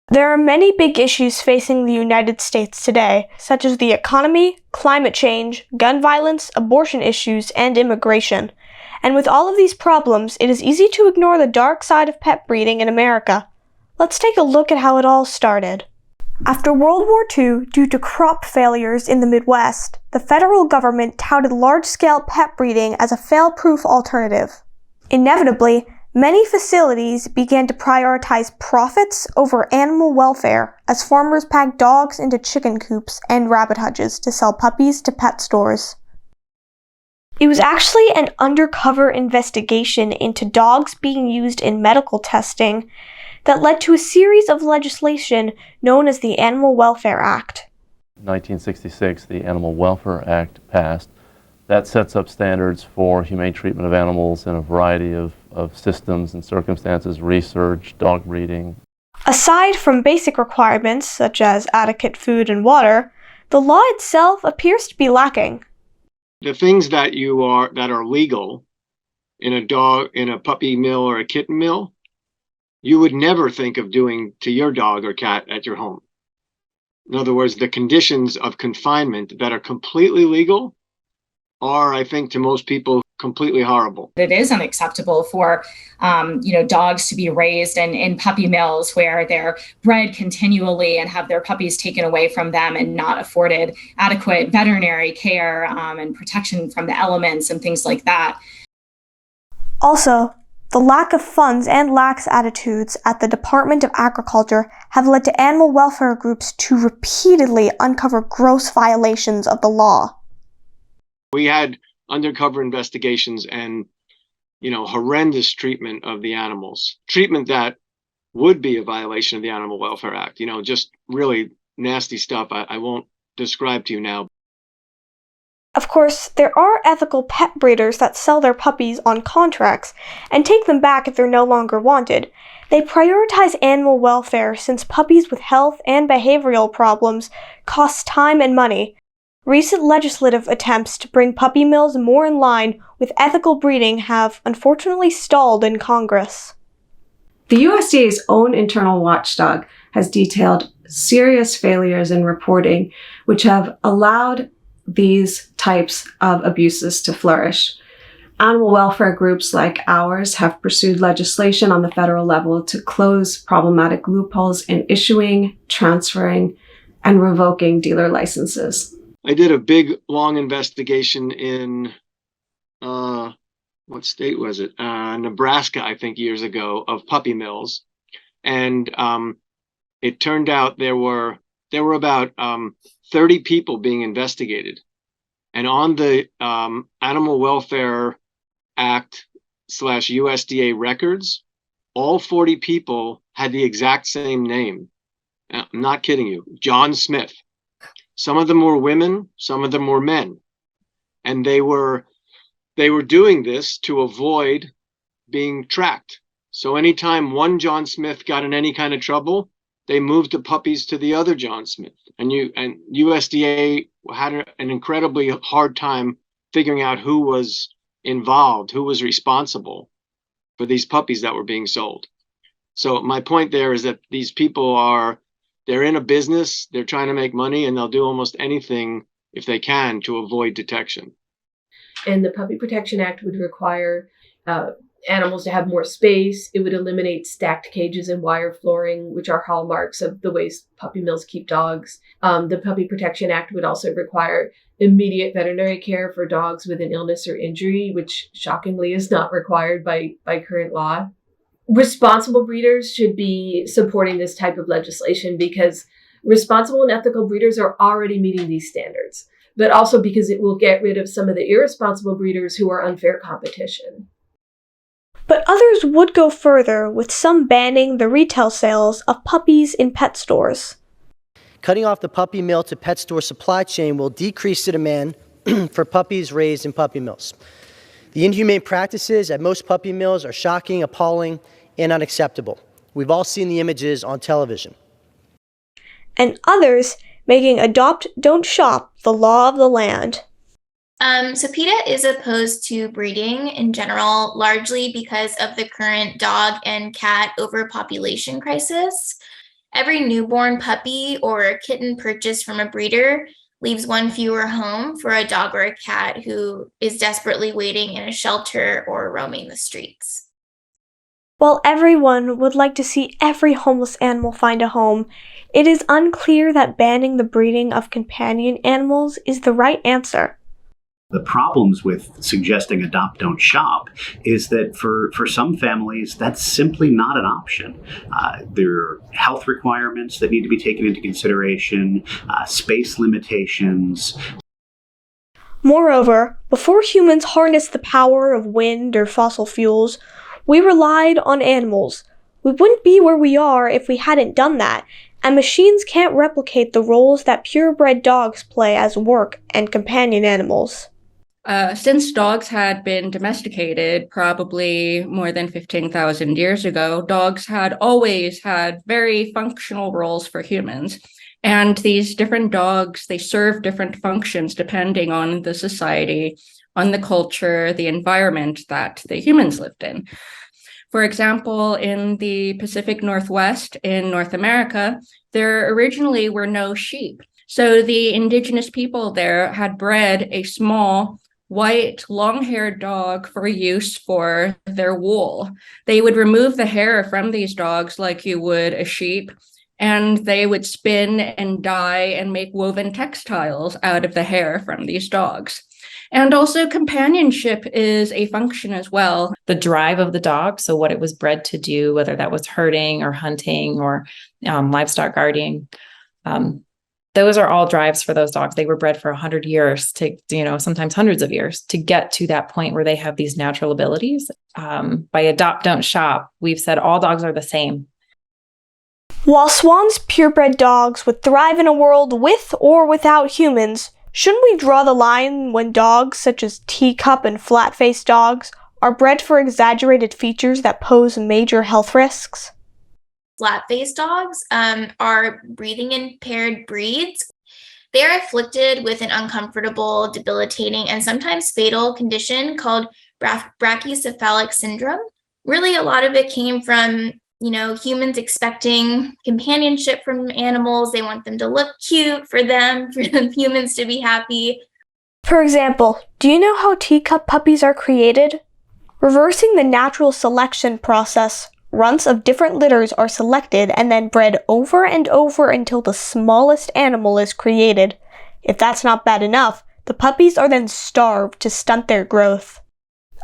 There are many big issues facing the United States today, such as the economy, climate change, gun violence, abortion issues, and immigration. And with all of these problems, it is easy to ignore the dark side of pet breeding in America. Let's take a look at how it all started. After World War II, due to crop failures in the Midwest, the federal government touted large-scale pet breeding as a fail-proof alternative. Inevitably, many facilities began to prioritize profits over animal welfare as farmers packed dogs into chicken coops and rabbit hutches to sell puppies to pet stores. It was actually an undercover investigation into dogs being used in medical testing that led to a series of legislation known as the Animal Welfare Act. In 1966, the Animal Welfare Act passed. That sets up standards for humane treatment of animals in a variety of systems and circumstances, research, dog breeding. Aside from basic requirements such as adequate food and water, the law itself appears to be lacking. The things that are legal in a puppy mill or a kitten mill, you would never think of doing to your dog or cat at your home. In other words, the conditions of confinement that are completely legal are, I think, to most people, completely horrible. It is unacceptable for, dogs to be raised in puppy mills where they're bred continually and have their puppies taken away from them and not afforded adequate veterinary care and protection from the elements and things like that. Also, the lack of funds and lax attitudes at the Department of Agriculture have led to animal welfare groups to repeatedly uncover gross violations of the law. We had undercover investigations and, horrendous treatment of the animals. Treatment that would be a violation of the Animal Welfare Act. Just really nasty stuff I won't describe to you now. Of course, there are ethical pet breeders that sell their puppies on contracts and take them back if they're no longer wanted. They prioritize animal welfare since puppies with health and behavioral problems cost time and money. Recent legislative attempts to bring puppy mills more in line with ethical breeding have unfortunately stalled in Congress. The USDA's own internal watchdog has detailed serious failures in reporting, which have allowed these types of abuses to flourish. Animal welfare groups like ours have pursued legislation on the federal level to close problematic loopholes in issuing, transferring, and revoking dealer licenses. I did a big, long investigation in, what state was it? Nebraska, I think, years ago, of puppy mills. And it turned out there were about 30 people being investigated. And on the Animal Welfare Act / USDA records, all 40 people had the exact same name. I'm not kidding you, John Smith. Some of them were women, some of them were men. And they were doing this to avoid being tracked. So anytime one John Smith got in any kind of trouble, they moved the puppies to the other John Smith. And USDA had an incredibly hard time figuring out who was involved, who was responsible for these puppies that were being sold. So my point there is that these people they're in a business, they're trying to make money, and they'll do almost anything if they can to avoid detection. And the Puppy Protection Act would require animals to have more space. It would eliminate stacked cages and wire flooring, which are hallmarks of the ways puppy mills keep dogs. The Puppy Protection Act would also require immediate veterinary care for dogs with an illness or injury, which shockingly is not required by current law. Responsible breeders should be supporting this type of legislation because responsible and ethical breeders are already meeting these standards, but also because it will get rid of some of the irresponsible breeders who are unfair competition. But others would go further, with some banning the retail sales of puppies in pet stores. Cutting off the puppy mill to pet store supply chain will decrease the demand for puppies raised in puppy mills. The inhumane practices at most puppy mills are shocking, appalling, and unacceptable. We've all seen the images on television. And others making adopt, don't shop the law of the land. So PETA is opposed to breeding in general, largely because of the current dog and cat overpopulation crisis. Every newborn puppy or kitten purchased from a breeder leaves one fewer home for a dog or a cat who is desperately waiting in a shelter or roaming the streets. While everyone would like to see every homeless animal find a home, it is unclear that banning the breeding of companion animals is the right answer. The problems with suggesting adopt, don't shop is that for some families, that's simply not an option. There are health requirements that need to be taken into consideration, space limitations. Moreover, before humans harnessed the power of wind or fossil fuels, we relied on animals. We wouldn't be where we are if we hadn't done that, and machines can't replicate the roles that purebred dogs play as work and companion animals. Since dogs had been domesticated probably more than 15,000 years ago, dogs had always had very functional roles for humans. And these different dogs, they serve different functions depending on the society, on the culture, the environment that the humans lived in. For example, in the Pacific Northwest in North America, there originally were no sheep. So the indigenous people there had bred a small, white, long-haired dog for use for their wool. They would remove the hair from these dogs like you would a sheep, and they would spin and dye and make woven textiles out of the hair from these dogs. And also companionship is a function as well. The drive of the dog, so what it was bred to do, whether that was herding or hunting or livestock guarding, those are all drives for those dogs. They were bred for 100 years to, sometimes hundreds of years to get to that point where they have these natural abilities. By adopt, don't shop, we've said all dogs are the same. While Swan's purebred dogs would thrive in a world with or without humans, shouldn't we draw the line when dogs such as teacup and flat-faced dogs are bred for exaggerated features that pose major health risks? Flat-faced dogs are breathing impaired breeds. They are afflicted with an uncomfortable, debilitating, and sometimes fatal condition called brachycephalic syndrome. Really, a lot of it came from, humans expecting companionship from animals. They want them to look cute for humans to be happy. For example, do you know how teacup puppies are created? Reversing the natural selection process, runts of different litters are selected and then bred over and over until the smallest animal is created. If that's not bad enough, the puppies are then starved to stunt their growth.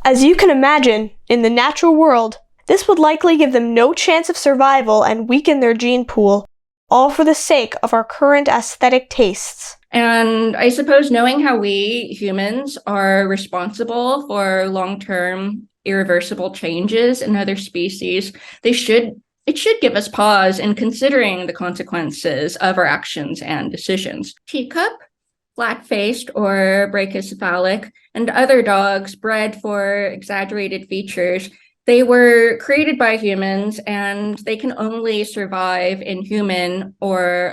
As you can imagine, in the natural world, this would likely give them no chance of survival and weaken their gene pool, all for the sake of our current aesthetic tastes. And I suppose knowing how we humans are responsible for long-term irreversible changes in other species, it should give us pause in considering the consequences of our actions and decisions. Teacup, flat-faced or brachycephalic, and other dogs bred for exaggerated features, they were created by humans, and they can only survive in human or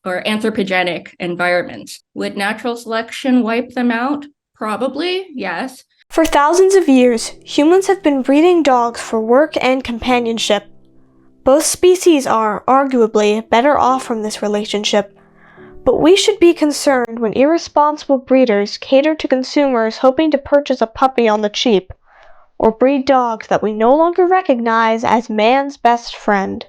anthropogenic environments. Would natural selection wipe them out? Probably, yes. For thousands of years, humans have been breeding dogs for work and companionship. Both species are, arguably, better off from this relationship. But we should be concerned when irresponsible breeders cater to consumers hoping to purchase a puppy on the cheap, or breed dogs that we no longer recognize as man's best friend.